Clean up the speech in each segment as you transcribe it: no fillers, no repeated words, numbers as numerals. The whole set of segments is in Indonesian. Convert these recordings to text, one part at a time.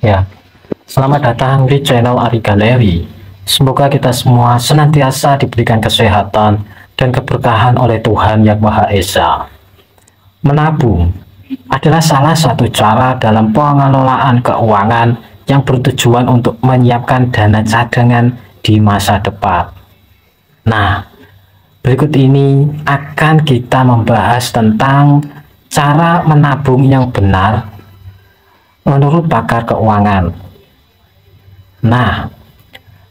Ya, selamat datang di channel Ari Galeri. Semoga kita semua senantiasa diberikan kesehatan dan keberkahan oleh Tuhan Yang Maha Esa. Menabung adalah salah satu cara dalam pengelolaan keuangan yang bertujuan untuk menyiapkan dana cadangan di masa depan. Nah, berikut ini akan kita membahas tentang cara menabung yang benar menurut pakar keuangan. Nah,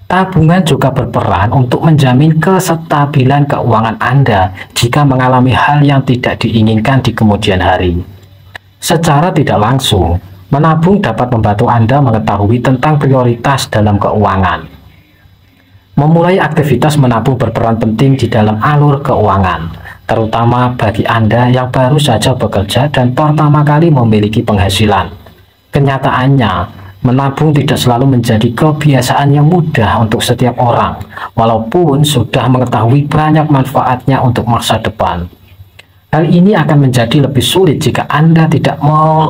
tabungan juga berperan untuk menjamin kestabilan keuangan Anda jika mengalami hal yang tidak diinginkan di kemudian hari. Secara tidak langsung, menabung dapat membantu Anda mengetahui tentang prioritas dalam keuangan. Memulai aktivitas menabung berperan penting di dalam alur keuangan, terutama bagi Anda yang baru saja bekerja dan pertama kali memiliki penghasilan. Kenyataannya, menabung tidak selalu menjadi kebiasaan yang mudah untuk setiap orang, walaupun sudah mengetahui banyak manfaatnya untuk masa depan. Hal ini akan menjadi lebih sulit jika Anda tidak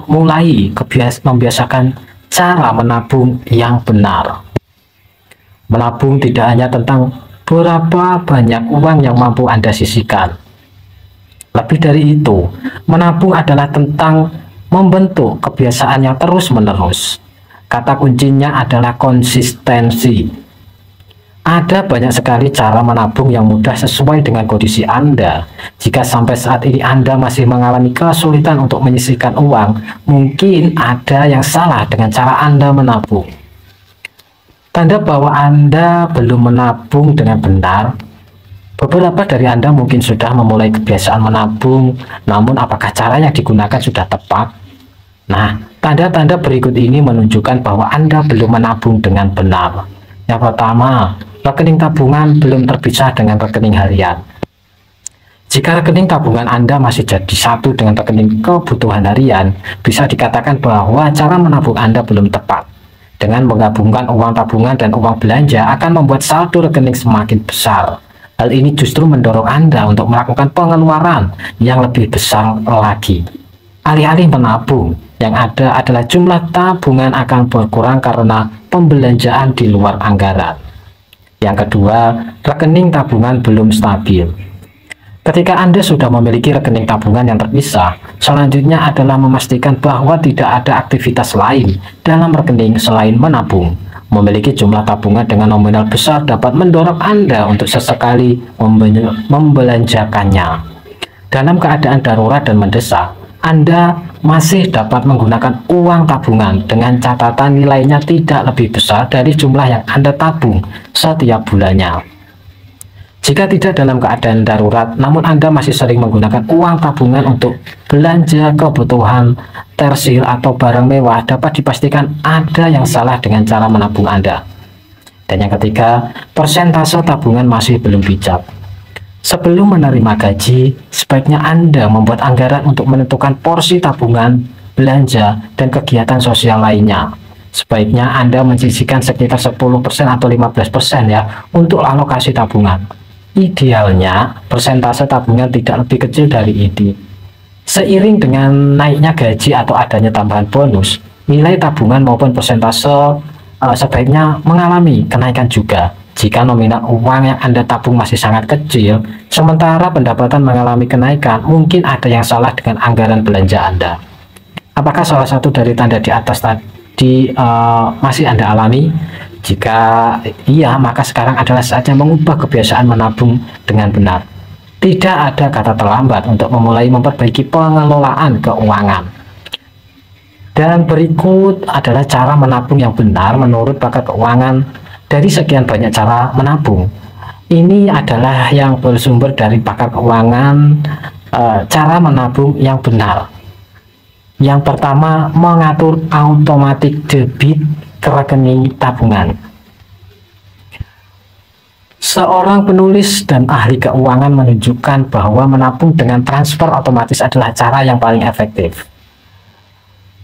mulai membiasakan cara menabung yang benar. Menabung tidak hanya tentang berapa banyak uang yang mampu Anda sisihkan. Lebih dari itu, menabung adalah tentang membentuk kebiasaan yang terus-menerus. Kata kuncinya adalah konsistensi. Ada banyak sekali cara menabung yang mudah sesuai dengan kondisi Anda. Jika sampai saat ini Anda masih mengalami kesulitan untuk menyisihkan uang, mungkin ada yang salah dengan cara Anda menabung. Tanda bahwa Anda belum menabung dengan benar. Beberapa dari Anda mungkin sudah memulai kebiasaan menabung, namun apakah cara yang digunakan sudah tepat? Nah, tanda-tanda berikut ini menunjukkan bahwa Anda belum menabung dengan benar. Yang pertama, rekening tabungan belum terpisah dengan rekening harian. Jika rekening tabungan Anda masih jadi satu dengan rekening kebutuhan harian, bisa dikatakan bahwa cara menabung Anda belum tepat. Dengan menggabungkan uang tabungan dan uang belanja akan membuat saldo rekening semakin besar. Hal ini justru mendorong Anda untuk melakukan pengeluaran yang lebih besar lagi. Alih-alih menabung, yang ada adalah jumlah tabungan akan berkurang karena pembelanjaan di luar anggaran. Yang kedua, rekening tabungan belum stabil. Ketika Anda sudah memiliki rekening tabungan yang terpisah, selanjutnya adalah memastikan bahwa tidak ada aktivitas lain dalam rekening selain menabung. Memiliki jumlah tabungan dengan nominal besar dapat mendorong Anda untuk sesekali membelanjakannya. Dalam keadaan darurat dan mendesak, Anda masih dapat menggunakan uang tabungan dengan catatan nilainya tidak lebih besar dari jumlah yang Anda tabung setiap bulannya. Jika tidak dalam keadaan darurat, namun Anda masih sering menggunakan uang tabungan untuk belanja kebutuhan tersier atau barang mewah, dapat dipastikan ada yang salah dengan cara menabung Anda. Dan yang ketiga, persentase tabungan masih belum bijak. Sebelum menerima gaji, sebaiknya Anda membuat anggaran untuk menentukan porsi tabungan, belanja, dan kegiatan sosial lainnya. Sebaiknya Anda menyisihkan sekitar 10% atau 15% ya untuk alokasi tabungan. Idealnya, persentase tabungan tidak lebih kecil dari ini. Seiring dengan naiknya gaji atau adanya tambahan bonus, nilai tabungan maupun persentase sebaiknya mengalami kenaikan juga. Jika nominal uang yang Anda tabung masih sangat kecil, sementara pendapatan mengalami kenaikan, mungkin ada yang salah dengan anggaran belanja Anda. Apakah salah satu dari tanda di atas tadi masih Anda alami? Jika iya, maka sekarang adalah saatnya mengubah kebiasaan menabung dengan benar. Tidak ada kata terlambat untuk memulai memperbaiki pengelolaan keuangan. Dan berikut adalah cara menabung yang benar menurut pakar keuangan. Dari sekian banyak cara menabung, ini adalah yang bersumber dari pakar keuangan. Cara menabung yang benar. Yang pertama, mengatur automatic debit ke rekening tabungan. Seorang penulis dan ahli keuangan menunjukkan bahwa menabung dengan transfer otomatis adalah cara yang paling efektif.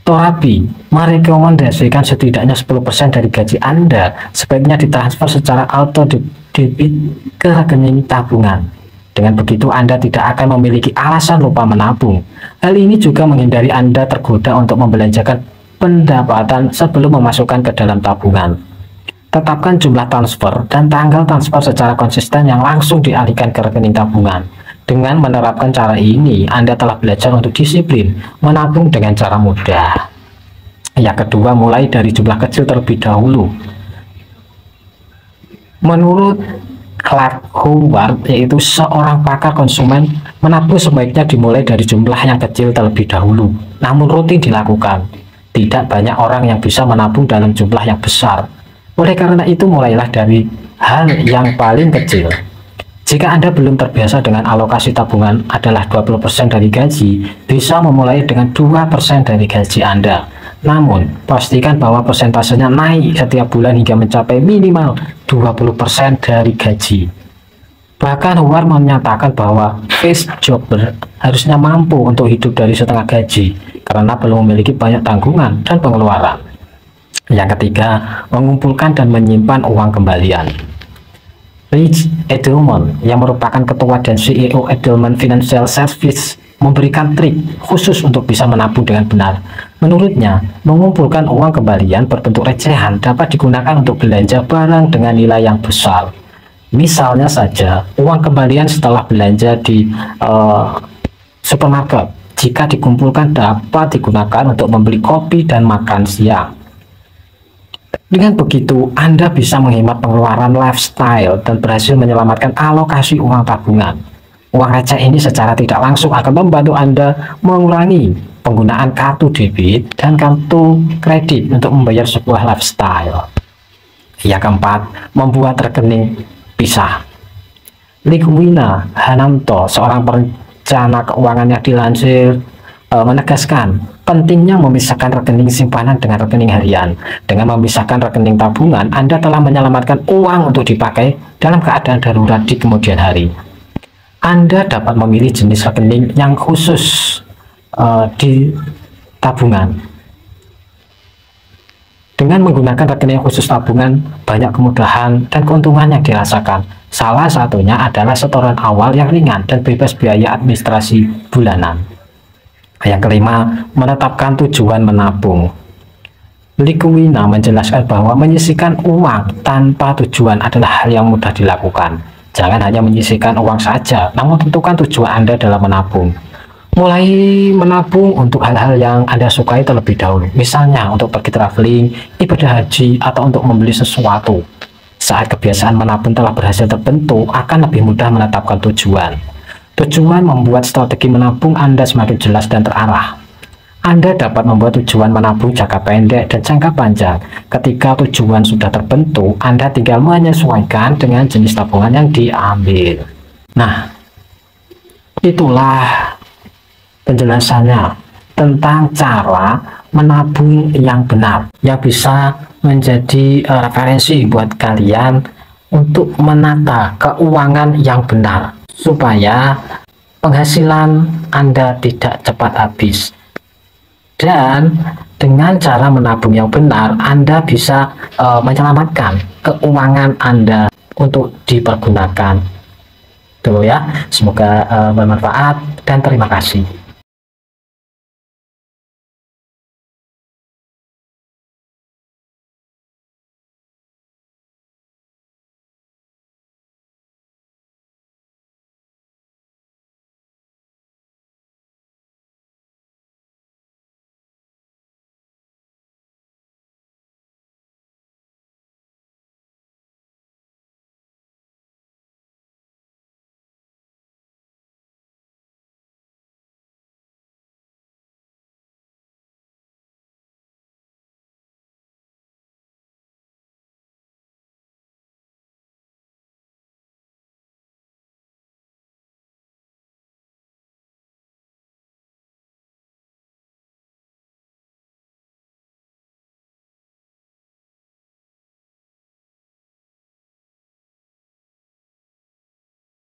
Torabi merekomendasikan setidaknya 10% dari gaji Anda sebaiknya ditransfer secara auto debit ke rekening tabungan. Dengan begitu Anda tidak akan memiliki alasan lupa menabung. Hal ini juga menghindari Anda tergoda untuk membelanjakan pendapatan sebelum memasukkan ke dalam tabungan. Tetapkan jumlah transfer dan tanggal transfer secara konsisten yang langsung dialihkan ke rekening tabungan. Dengan menerapkan cara ini, Anda telah belajar untuk disiplin menabung dengan cara mudah. Yang kedua, mulai dari jumlah kecil terlebih dahulu. Menurut Clark Howard, yaitu seorang pakar konsumen, menabung sebaiknya dimulai dari jumlah yang kecil terlebih dahulu, namun rutin dilakukan. Tidak banyak orang yang bisa menabung dalam jumlah yang besar. Oleh karena itu, mulailah dari hal yang paling kecil. Jika Anda belum terbiasa dengan alokasi tabungan adalah 20% dari gaji, bisa memulai dengan 2% dari gaji Anda. Namun, pastikan bahwa persentasenya naik setiap bulan hingga mencapai minimal 20% dari gaji. Bahkan Howard menyatakan bahwa fast jobber harusnya mampu untuk hidup dari setengah gaji karena belum memiliki banyak tanggungan dan pengeluaran. Yang ketiga, mengumpulkan dan menyimpan uang kembalian. Rich Edelman, yang merupakan ketua dan CEO Edelman Financial Services, memberikan trik khusus untuk bisa menabung dengan benar. Menurutnya, mengumpulkan uang kembalian berbentuk recehan dapat digunakan untuk belanja barang dengan nilai yang besar. Misalnya saja, uang kembalian setelah belanja di supermarket, jika dikumpulkan dapat digunakan untuk membeli kopi dan makan siang. Dengan begitu, Anda bisa menghemat pengeluaran lifestyle dan berhasil menyelamatkan alokasi uang tabungan. Uang receh ini secara tidak langsung akan membantu Anda mengurangi penggunaan kartu debit dan kartu kredit untuk membayar sebuah lifestyle. Yang keempat, membuat rekening pisah. Likwina Hananto, seorang perencana keuangan yang dilansir, menegaskan pentingnya memisahkan rekening simpanan dengan rekening harian. Dengan memisahkan rekening tabungan, Anda telah menyelamatkan uang untuk dipakai dalam keadaan darurat di kemudian hari. Anda dapat memilih jenis rekening yang khusus di tabungan. Dengan menggunakan rekening khusus tabungan, banyak kemudahan dan keuntungan yang dirasakan. Salah satunya adalah setoran awal yang ringan dan bebas biaya administrasi bulanan. Yang kelima, menetapkan tujuan menabung. Likwina menjelaskan bahwa menyisihkan uang tanpa tujuan adalah hal yang mudah dilakukan. Jangan hanya menyisihkan uang saja, namun tentukan tujuan Anda dalam menabung. Mulai menabung untuk hal-hal yang Anda sukai terlebih dahulu, misalnya untuk pergi traveling, ibadah haji, atau untuk membeli sesuatu. Saat kebiasaan menabung telah berhasil terbentuk, akan lebih mudah menetapkan tujuan. Tujuan membuat strategi menabung Anda semakin jelas dan terarah. Anda dapat membuat tujuan menabung jangka pendek dan jangka panjang. Ketika tujuan sudah terbentuk, Anda tinggal menyesuaikan dengan jenis tabungan yang diambil. Nah, itulah penjelasannya tentang cara menabung yang benar, yang bisa menjadi referensi buat kalian untuk menata keuangan yang benar supaya penghasilan Anda tidak cepat habis. Dan dengan cara menabung yang benar, Anda bisa menyelamatkan keuangan Anda untuk dipergunakan. Dulu ya, semoga bermanfaat dan terima kasih.